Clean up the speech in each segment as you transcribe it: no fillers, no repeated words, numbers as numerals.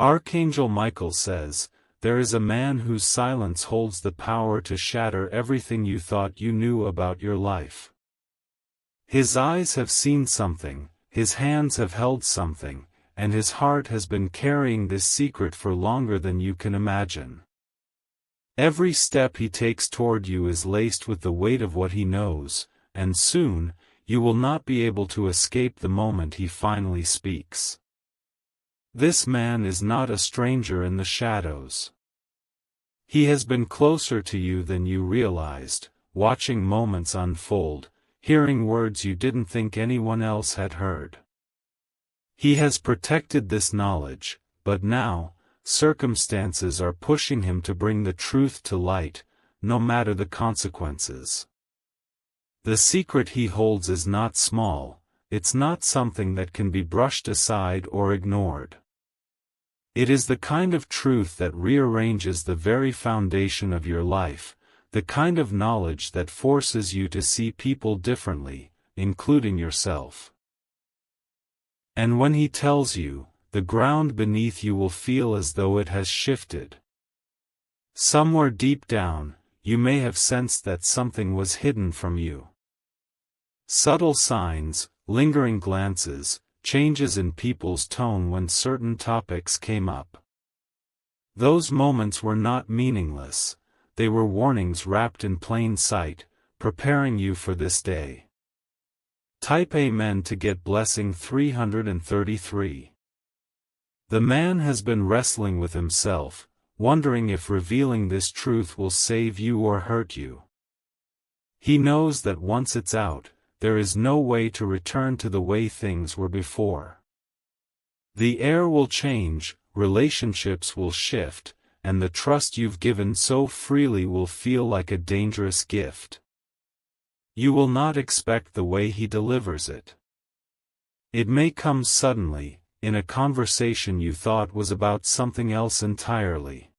Archangel Michael says, "There is a man whose silence holds the power to shatter everything you thought you knew about your life. His eyes have seen something, his hands have held something, and his heart has been carrying this secret for longer than you can imagine. Every step he takes toward you is laced with the weight of what he knows, and soon, you will not be able to escape the moment he finally speaks." This man is not a stranger in the shadows. He has been closer to you than you realized, watching moments unfold, hearing words you didn't think anyone else had heard. He has protected this knowledge, but now, circumstances are pushing him to bring the truth to light, no matter the consequences. The secret he holds is not small, it's not something that can be brushed aside or ignored. It is the kind of truth that rearranges the very foundation of your life, the kind of knowledge that forces you to see people differently, including yourself. And when he tells you, the ground beneath you will feel as though it has shifted. Somewhere deep down, you may have sensed that something was hidden from you. Subtle signs, lingering glances, changes in people's tone when certain topics came up. Those moments were not meaningless, they were warnings wrapped in plain sight, preparing you for this day. Type Amen to get blessing 333. The man has been wrestling with himself, wondering if revealing this truth will save you or hurt you. He knows that once it's out, there is no way to return to the way things were before. The air will change, relationships will shift, and the trust you've given so freely will feel like a dangerous gift. You will not expect the way he delivers it. It may come suddenly, in a conversation you thought was about something else entirely.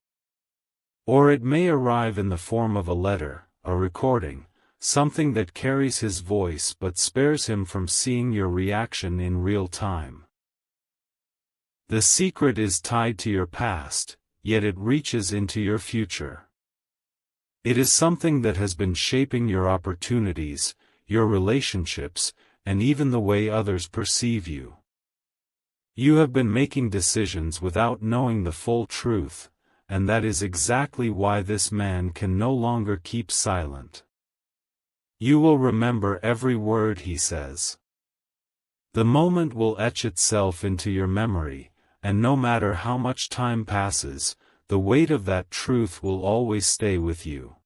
Or it may arrive in the form of a letter, a recording, something that carries his voice but spares him from seeing your reaction in real time. The secret is tied to your past, yet it reaches into your future. It is something that has been shaping your opportunities, your relationships, and even the way others perceive you. You have been making decisions without knowing the full truth, and that is exactly why this man can no longer keep silent. You will remember every word he says. The moment will etch itself into your memory, and no matter how much time passes, the weight of that truth will always stay with you.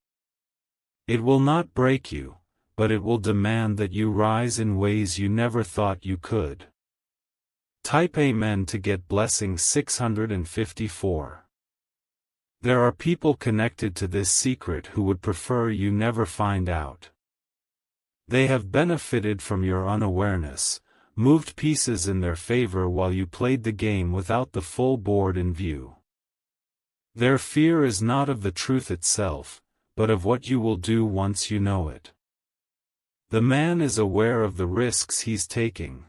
It will not break you, but it will demand that you rise in ways you never thought you could. Type Amen to get blessing 654. There are people connected to this secret who would prefer you never find out. They have benefited from your unawareness, moved pieces in their favor while you played the game without the full board in view. Their fear is not of the truth itself, but of what you will do once you know it. The man is aware of the risks he's taking.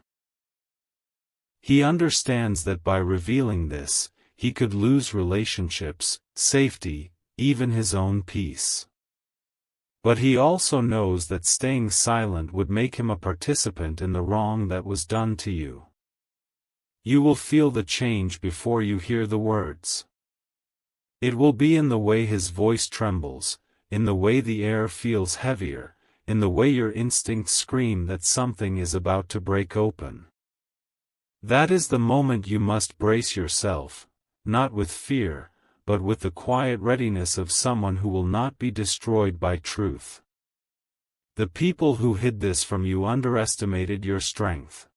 He understands that by revealing this, he could lose relationships, safety, even his own peace. But he also knows that staying silent would make him a participant in the wrong that was done to you. You will feel the change before you hear the words. It will be in the way his voice trembles, in the way the air feels heavier, in the way your instincts scream that something is about to break open. That is the moment you must brace yourself, not with fear, but with the quiet readiness of someone who will not be destroyed by truth. The people who hid this from you underestimated your strength.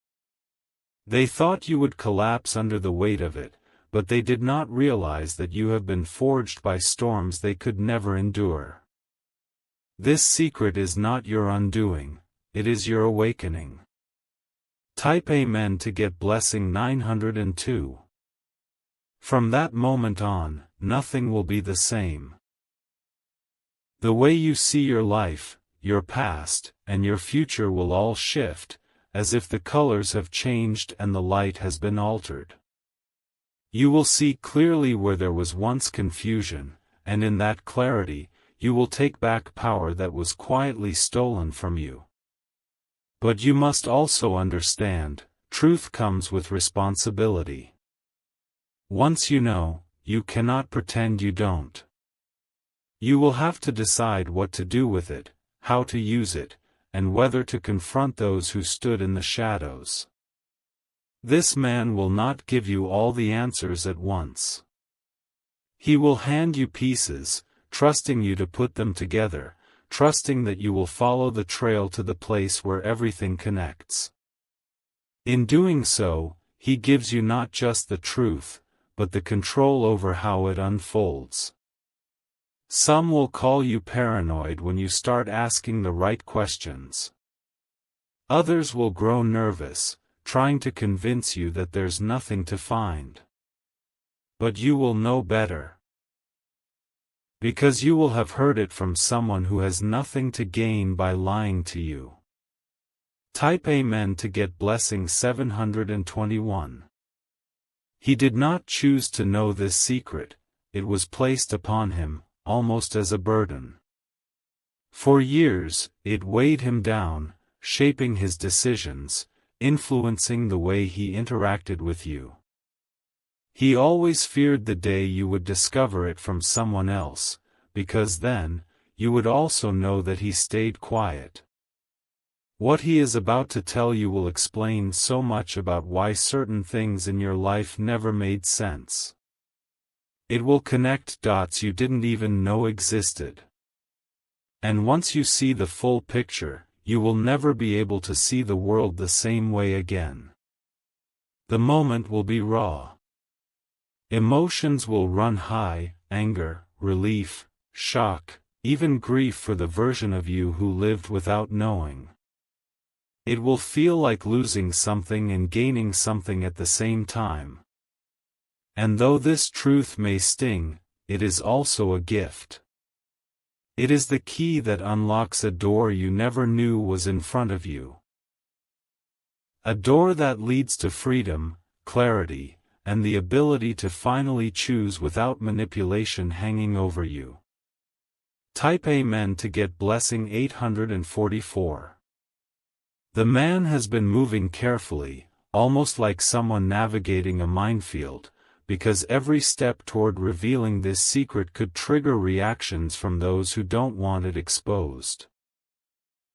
They thought you would collapse under the weight of it, but they did not realize that you have been forged by storms they could never endure. This secret is not your undoing, it is your awakening. Type Amen to get blessing 902. From that moment on, nothing will be the same. The way you see your life, your past, and your future will all shift, as if the colors have changed and the light has been altered. You will see clearly where there was once confusion, and in that clarity, you will take back power that was quietly stolen from you. But you must also understand, truth comes with responsibility. Once you know, you cannot pretend you don't. You will have to decide what to do with it, how to use it, and whether to confront those who stood in the shadows. This man will not give you all the answers at once. He will hand you pieces, trusting you to put them together, trusting that you will follow the trail to the place where everything connects. In doing so, he gives you not just the truth, but the control over how it unfolds. Some will call you paranoid when you start asking the right questions. Others will grow nervous, trying to convince you that there's nothing to find. But you will know better. Because you will have heard it from someone who has nothing to gain by lying to you. Type Amen to get blessing 721. He did not choose to know this secret, it was placed upon him, almost as a burden. For years, it weighed him down, shaping his decisions, influencing the way he interacted with you. He always feared the day you would discover it from someone else, because then, you would also know that he stayed quiet. What he is about to tell you will explain so much about why certain things in your life never made sense. It will connect dots you didn't even know existed. And once you see the full picture, you will never be able to see the world the same way again. The moment will be raw. Emotions will run high, anger, relief, shock, even grief for the version of you who lived without knowing. It will feel like losing something and gaining something at the same time. And though this truth may sting, it is also a gift. It is the key that unlocks a door you never knew was in front of you. A door that leads to freedom, clarity, and the ability to finally choose without manipulation hanging over you. Type Amen to get blessing 844. The man has been moving carefully, almost like someone navigating a minefield, because every step toward revealing this secret could trigger reactions from those who don't want it exposed.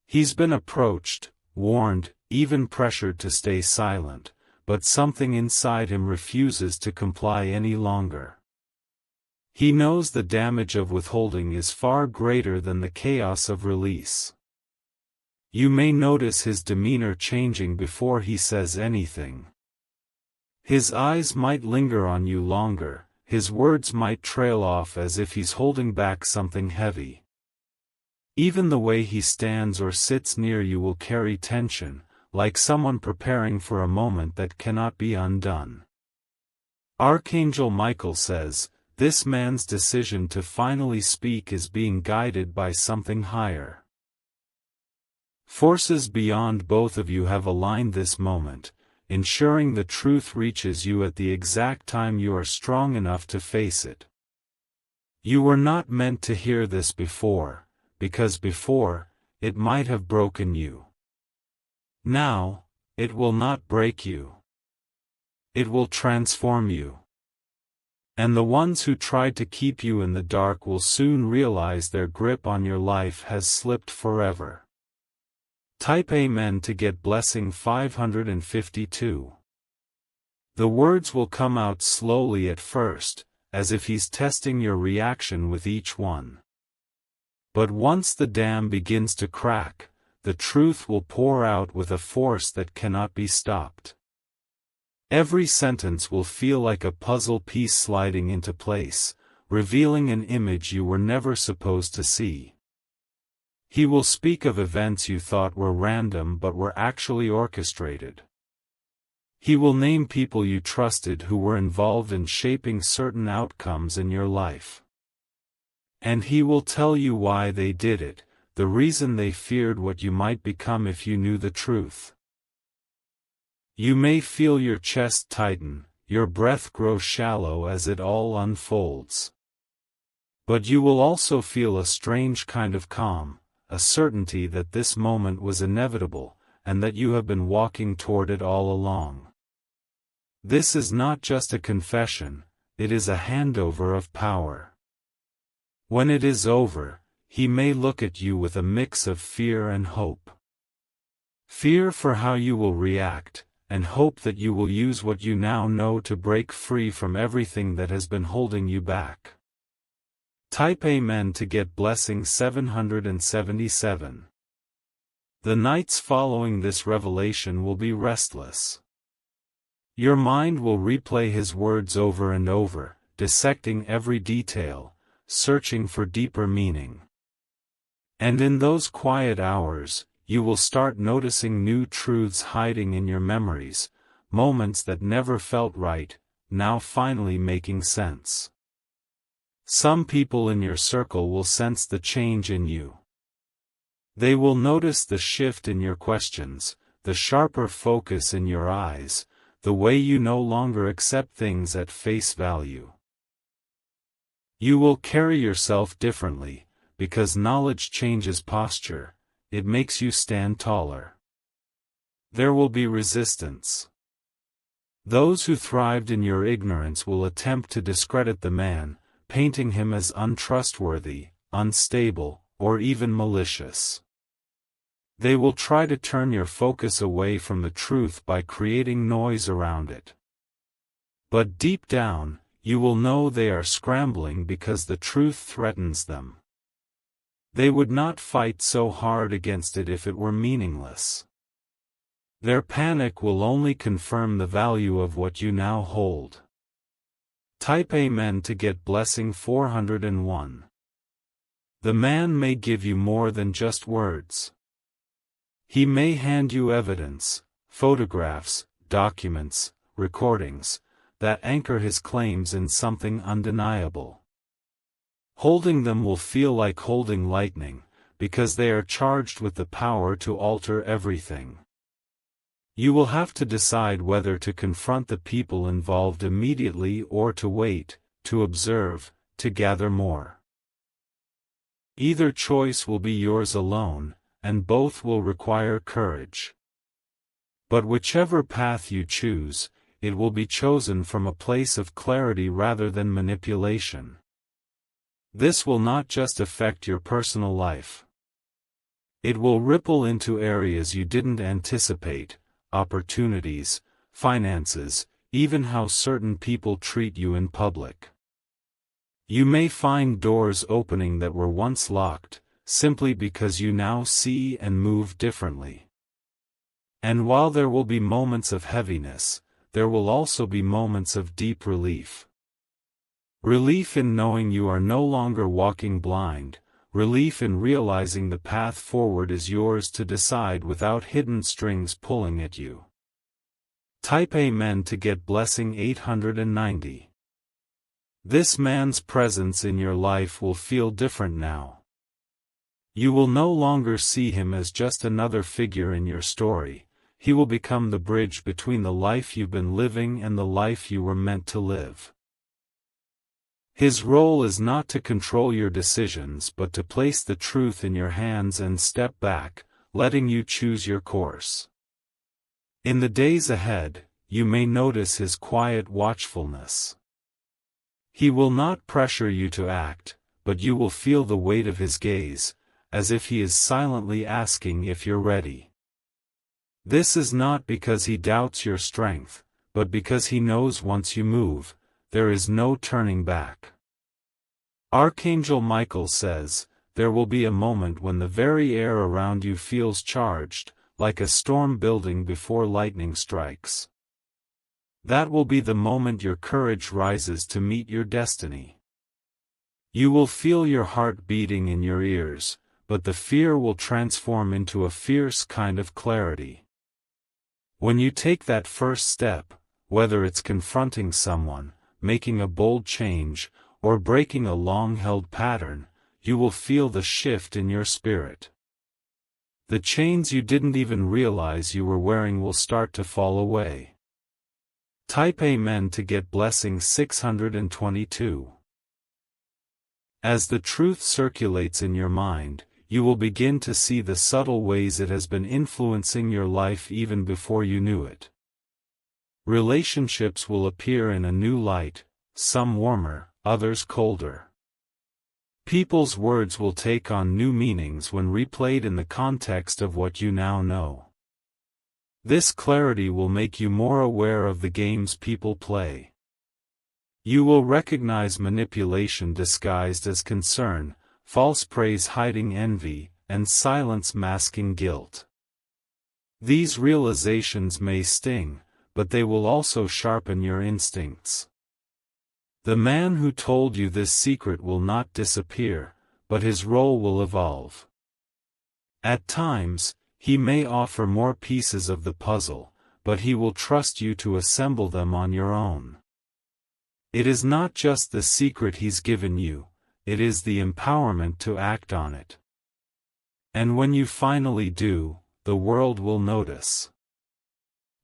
He's been approached, warned, even pressured to stay silent, but something inside him refuses to comply any longer. He knows the damage of withholding is far greater than the chaos of release. You may notice his demeanor changing before he says anything. His eyes might linger on you longer, his words might trail off as if he's holding back something heavy. Even the way he stands or sits near you will carry tension, like someone preparing for a moment that cannot be undone. Archangel Michael says, this man's decision to finally speak is being guided by something higher. Forces beyond both of you have aligned this moment, ensuring the truth reaches you at the exact time you are strong enough to face it. You were not meant to hear this before, because before, it might have broken you. Now, it will not break you. It will transform you. And the ones who tried to keep you in the dark will soon realize their grip on your life has slipped forever. Type Amen to get blessing 552. The words will come out slowly at first, as if he's testing your reaction with each one. But once the dam begins to crack, the truth will pour out with a force that cannot be stopped. Every sentence will feel like a puzzle piece sliding into place, revealing an image you were never supposed to see. He will speak of events you thought were random but were actually orchestrated. He will name people you trusted who were involved in shaping certain outcomes in your life. And he will tell you why they did it, the reason they feared what you might become if you knew the truth. You may feel your chest tighten, your breath grows shallow as it all unfolds. But you will also feel a strange kind of calm, a certainty that this moment was inevitable, and that you have been walking toward it all along. This is not just a confession, it is a handover of power. When it is over, he may look at you with a mix of fear and hope. Fear for how you will react, and hope that you will use what you now know to break free from everything that has been holding you back. Type Amen to get blessing 777. The nights following this revelation will be restless. Your mind will replay his words over and over, dissecting every detail, searching for deeper meaning. And in those quiet hours, you will start noticing new truths hiding in your memories, moments that never felt right, now finally making sense. Some people in your circle will sense the change in you. They will notice the shift in your questions, the sharper focus in your eyes, the way you no longer accept things at face value. You will carry yourself differently, because knowledge changes posture, it makes you stand taller. There will be resistance. Those who thrived in your ignorance will attempt to discredit the man, painting him as untrustworthy, unstable, or even malicious. They will try to turn your focus away from the truth by creating noise around it. But deep down, you will know they are scrambling because the truth threatens them. They would not fight so hard against it if it were meaningless. Their panic will only confirm the value of what you now hold. Type Amen to get blessing 401. The man may give you more than just words. He may hand you evidence, photographs, documents, recordings, that anchor his claims in something undeniable. Holding them will feel like holding lightning, because they are charged with the power to alter everything. You will have to decide whether to confront the people involved immediately or to wait, to observe, to gather more. Either choice will be yours alone, and both will require courage. But whichever path you choose, it will be chosen from a place of clarity rather than manipulation. This will not just affect your personal life. It will ripple into areas you didn't anticipate, opportunities, finances, even how certain people treat you in public. You may find doors opening that were once locked, simply because you now see and move differently. And while there will be moments of heaviness, there will also be moments of deep relief. Relief in knowing you are no longer walking blind, relief in realizing the path forward is yours to decide without hidden strings pulling at you. Type Amen to get blessing 890. This man's presence in your life will feel different now. You will no longer see him as just another figure in your story, he will become the bridge between the life you've been living and the life you were meant to live. His role is not to control your decisions but to place the truth in your hands and step back, letting you choose your course. In the days ahead, you may notice his quiet watchfulness. He will not pressure you to act, but you will feel the weight of his gaze, as if he is silently asking if you're ready. This is not because he doubts your strength, but because he knows once you move, there is no turning back. Archangel Michael says, there will be a moment when the very air around you feels charged, like a storm building before lightning strikes. That will be the moment your courage rises to meet your destiny. You will feel your heart beating in your ears, but the fear will transform into a fierce kind of clarity. When you take that first step, whether it's confronting someone, making a bold change, or breaking a long-held pattern, you will feel the shift in your spirit. The chains you didn't even realize you were wearing will start to fall away. Type Amen to get blessing 622. As the truth circulates in your mind, you will begin to see the subtle ways it has been influencing your life even before you knew it. Relationships will appear in a new light, some warmer, others colder. People's words will take on new meanings when replayed in the context of what you now know. This clarity will make you more aware of the games people play. You will recognize manipulation disguised as concern, false praise hiding envy, and silence masking guilt. These realizations may sting, but they will also sharpen your instincts. The man who told you this secret will not disappear, but his role will evolve. At times, he may offer more pieces of the puzzle, but he will trust you to assemble them on your own. It is not just the secret he's given you, it is the empowerment to act on it. And when you finally do, the world will notice.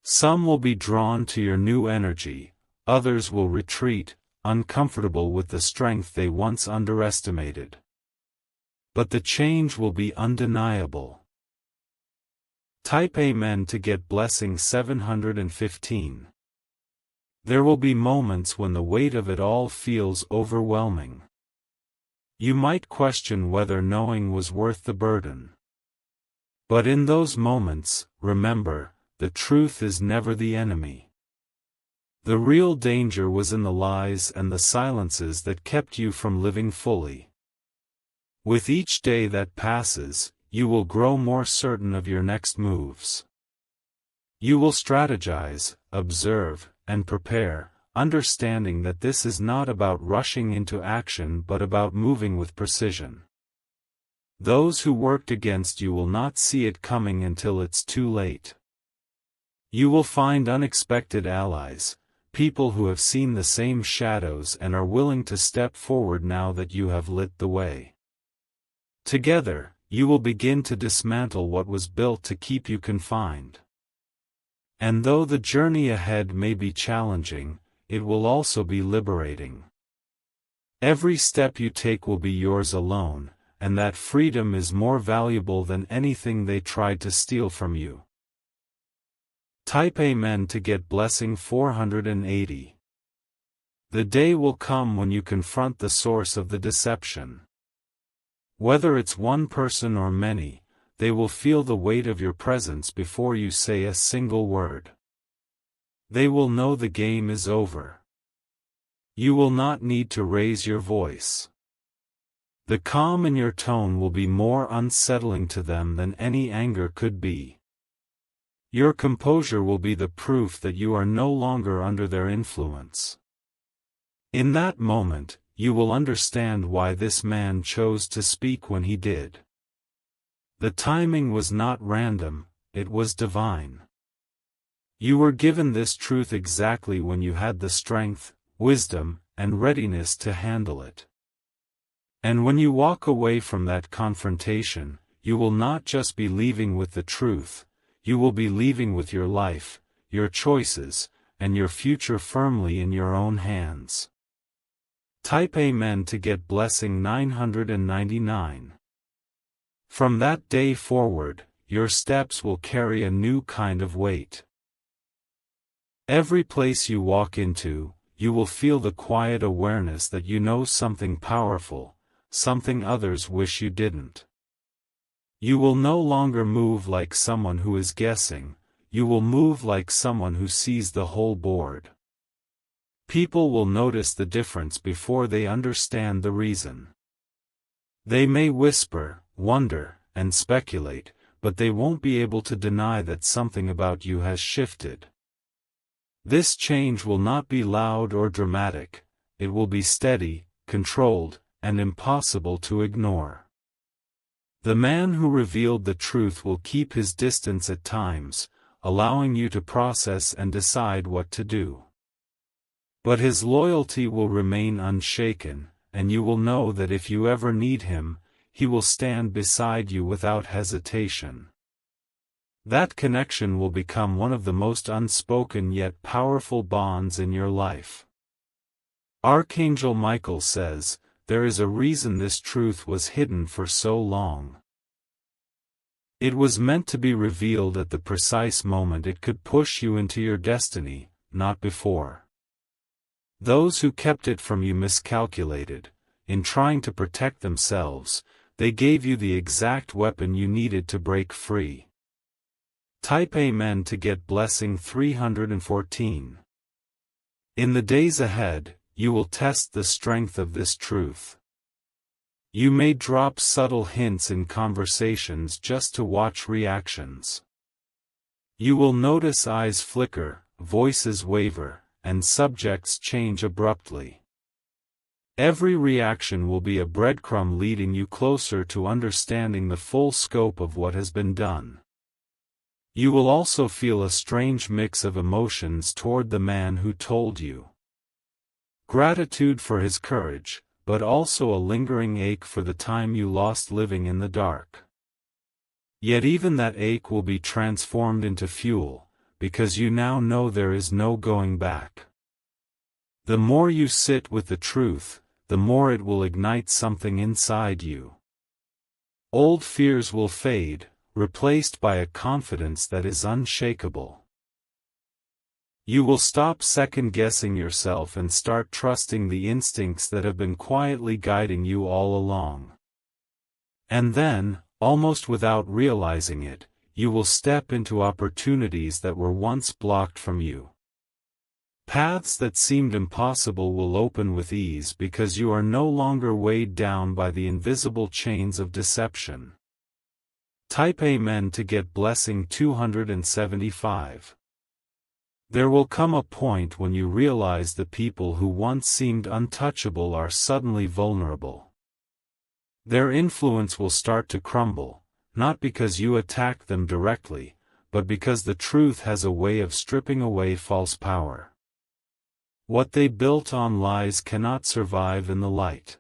Some will be drawn to your new energy, others will retreat, uncomfortable with the strength they once underestimated. But the change will be undeniable. Type Amen to get blessing 715. There will be moments when the weight of it all feels overwhelming. You might question whether knowing was worth the burden. But in those moments, remember, the truth is never the enemy. The real danger was in the lies and the silences that kept you from living fully. With each day that passes, you will grow more certain of your next moves. You will strategize, observe, and prepare, understanding that this is not about rushing into action but about moving with precision. Those who worked against you will not see it coming until it's too late. You will find unexpected allies, people who have seen the same shadows and are willing to step forward now that you have lit the way. Together, you will begin to dismantle what was built to keep you confined. And though the journey ahead may be challenging, it will also be liberating. Every step you take will be yours alone, and that freedom is more valuable than anything they tried to steal from you. Type Amen to get blessing 480. The day will come when you confront the source of the deception. Whether it's one person or many, they will feel the weight of your presence before you say a single word. They will know the game is over. You will not need to raise your voice. The calm in your tone will be more unsettling to them than any anger could be. Your composure will be the proof that you are no longer under their influence. In that moment, you will understand why this man chose to speak when he did. The timing was not random, it was divine. You were given this truth exactly when you had the strength, wisdom, and readiness to handle it. And when you walk away from that confrontation, you will not just be leaving with the truth, you will be leaving with your life, your choices, and your future firmly in your own hands. Type Amen to get blessing 999. From that day forward, your steps will carry a new kind of weight. Every place you walk into, you will feel the quiet awareness that you know something powerful, something others wish you didn't. You will no longer move like someone who is guessing, you will move like someone who sees the whole board. People will notice the difference before they understand the reason. They may whisper, wonder, and speculate, but they won't be able to deny that something about you has shifted. This change will not be loud or dramatic, it will be steady, controlled, and impossible to ignore. The man who revealed the truth will keep his distance at times, allowing you to process and decide what to do. But his loyalty will remain unshaken, and you will know that if you ever need him, he will stand beside you without hesitation. That connection will become one of the most unspoken yet powerful bonds in your life. Archangel Michael says, there is a reason this truth was hidden for so long. It was meant to be revealed at the precise moment it could push you into your destiny, not before. Those who kept it from you miscalculated. In trying to protect themselves, they gave you the exact weapon you needed to break free. Type Amen to get blessing 314. In the days ahead, you will test the strength of this truth. You may drop subtle hints in conversations just to watch reactions. You will notice eyes flicker, voices waver, and subjects change abruptly. Every reaction will be a breadcrumb leading you closer to understanding the full scope of what has been done. You will also feel a strange mix of emotions toward the man who told you. Gratitude for his courage, but also a lingering ache for the time you lost living in the dark. Yet even that ache will be transformed into fuel, because you now know there is no going back. The more you sit with the truth, the more it will ignite something inside you. Old fears will fade, replaced by a confidence that is unshakable. You will stop second-guessing yourself and start trusting the instincts that have been quietly guiding you all along. And then, almost without realizing it, you will step into opportunities that were once blocked from you. Paths that seemed impossible will open with ease because you are no longer weighed down by the invisible chains of deception. Type Amen to get blessing 275. There will come a point when you realize the people who once seemed untouchable are suddenly vulnerable. Their influence will start to crumble, not because you attack them directly, but because the truth has a way of stripping away false power. What they built on lies cannot survive in the light.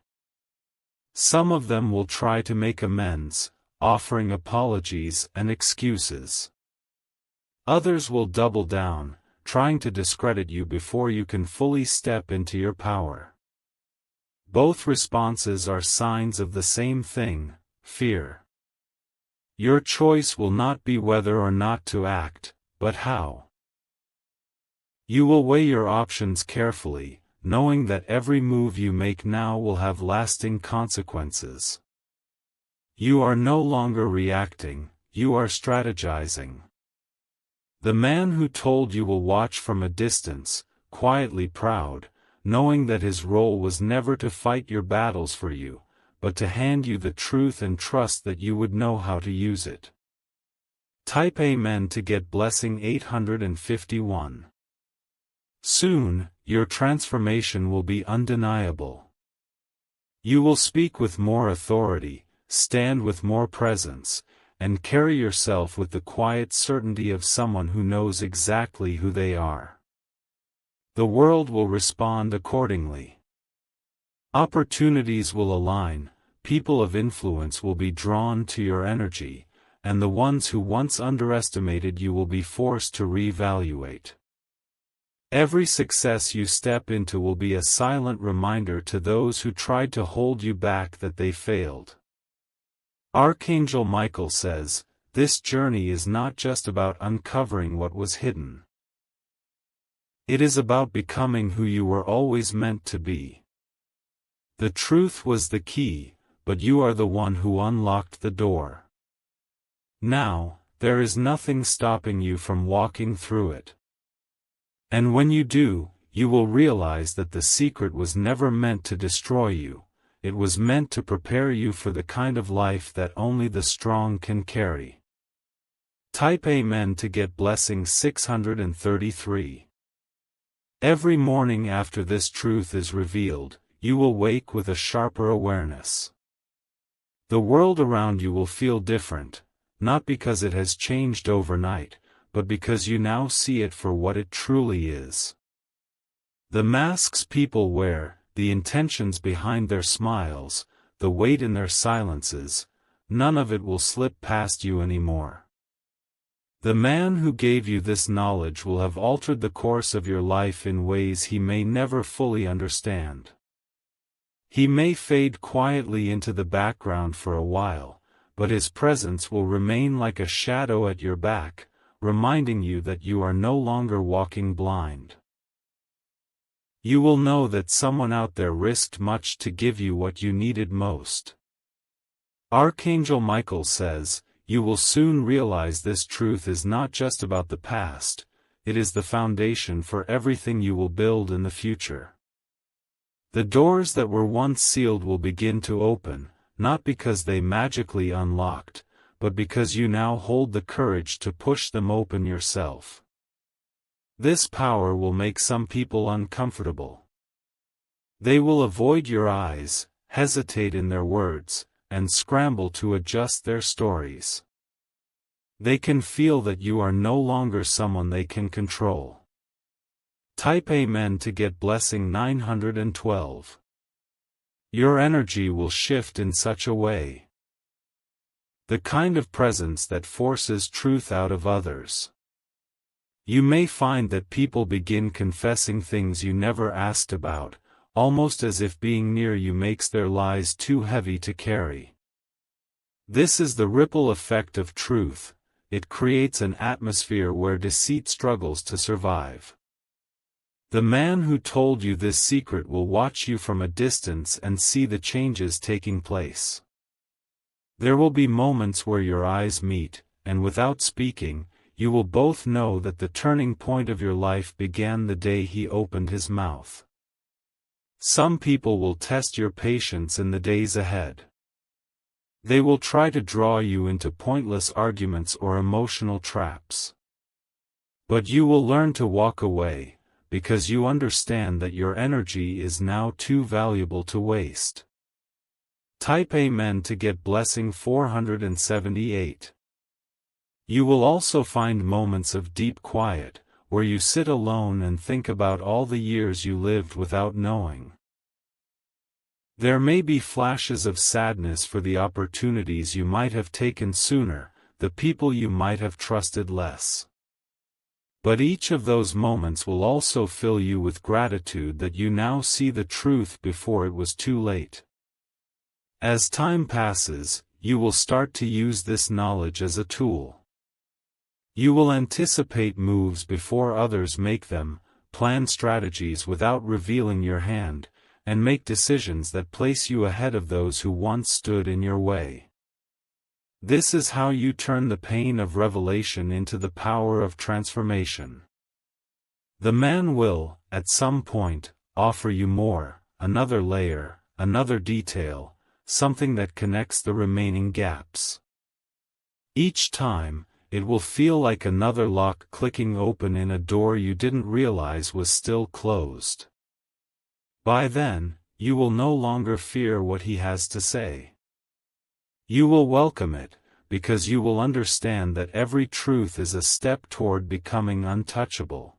Some of them will try to make amends, offering apologies and excuses. Others will double down, trying to discredit you before you can fully step into your power. Both responses are signs of the same thing, fear. Your choice will not be whether or not to act, but how. You will weigh your options carefully, knowing that every move you make now will have lasting consequences. You are no longer reacting, you are strategizing. The man who told you will watch from a distance, quietly proud, knowing that his role was never to fight your battles for you, but to hand you the truth and trust that you would know how to use it. Type Amen to get blessing 851. Soon, your transformation will be undeniable. You will speak with more authority, stand with more presence, and carry yourself with the quiet certainty of someone who knows exactly who they are. The world will respond accordingly. Opportunities will align, people of influence will be drawn to your energy, and the ones who once underestimated you will be forced to reevaluate. Every success you step into will be a silent reminder to those who tried to hold you back that they failed. Archangel Michael says, this journey is not just about uncovering what was hidden. It is about becoming who you were always meant to be. The truth was the key, but you are the one who unlocked the door. Now, there is nothing stopping you from walking through it. And when you do, you will realize that the secret was never meant to destroy you, it was meant to prepare you for the kind of life that only the strong can carry. Type Amen to get blessing 633. Every morning after this truth is revealed, you will wake with a sharper awareness. The world around you will feel different, not because it has changed overnight, but because you now see it for what it truly is. The masks people wear, the intentions behind their smiles, the weight in their silences, none of it will slip past you anymore. The man who gave you this knowledge will have altered the course of your life in ways he may never fully understand. He may fade quietly into the background for a while, but his presence will remain like a shadow at your back, reminding you that you are no longer walking blind. You will know that someone out there risked much to give you what you needed most. Archangel Michael says, "You will soon realize this truth is not just about the past, it is the foundation for everything you will build in the future." The doors that were once sealed will begin to open, not because they magically unlocked, but because you now hold the courage to push them open yourself. This power will make some people uncomfortable. They will avoid your eyes, hesitate in their words, and scramble to adjust their stories. They can feel that you are no longer someone they can control. Type Amen to get blessing 912. Your energy will shift in such a way. The kind of presence that forces truth out of others. You may find that people begin confessing things you never asked about, almost as if being near you makes their lies too heavy to carry. This is the ripple effect of truth. It creates an atmosphere where deceit struggles to survive. The man who told you this secret will watch you from a distance and see the changes taking place. There will be moments where your eyes meet, and without speaking, you will both know that the turning point of your life began the day he opened his mouth. Some people will test your patience in the days ahead. They will try to draw you into pointless arguments or emotional traps. But you will learn to walk away, because you understand that your energy is now too valuable to waste. Type Amen to get blessing 478. You will also find moments of deep quiet, where you sit alone and think about all the years you lived without knowing. There may be flashes of sadness for the opportunities you might have taken sooner, the people you might have trusted less. But each of those moments will also fill you with gratitude that you now see the truth before it was too late. As time passes, you will start to use this knowledge as a tool. You will anticipate moves before others make them, plan strategies without revealing your hand, and make decisions that place you ahead of those who once stood in your way. This is how you turn the pain of revelation into the power of transformation. The man will, at some point, offer you more, another layer, another detail, something that connects the remaining gaps. Each time, it will feel like another lock clicking open in a door you didn't realize was still closed. By then, you will no longer fear what he has to say. You will welcome it, because you will understand that every truth is a step toward becoming untouchable.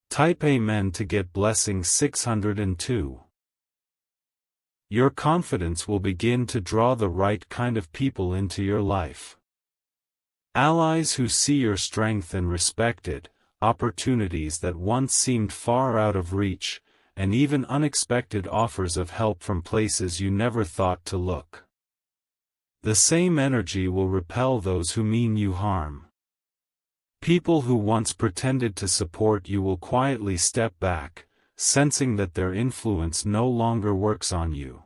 Type Amen to get blessing 602. Your confidence will begin to draw the right kind of people into your life. Allies who see your strength and respect it, opportunities that once seemed far out of reach, and even unexpected offers of help from places you never thought to look. The same energy will repel those who mean you harm. People who once pretended to support you will quietly step back, sensing that their influence no longer works on you.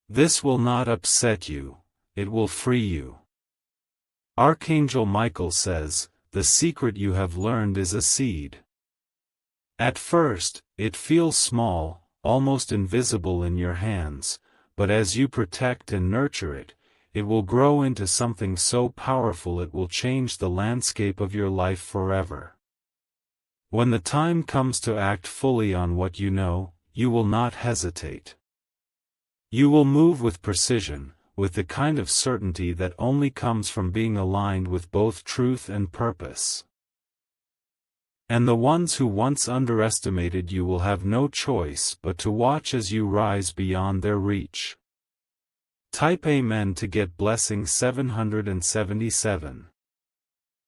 This will not upset you, it will free you. Archangel Michael says, "The secret you have learned is a seed. At first, it feels small, almost invisible in your hands, but as you protect and nurture it, it will grow into something so powerful it will change the landscape of your life forever. When the time comes to act fully on what you know, you will not hesitate. You will move with precision, with the kind of certainty that only comes from being aligned with both truth and purpose. And the ones who once underestimated you will have no choice but to watch as you rise beyond their reach." Type Amen to get blessing 777.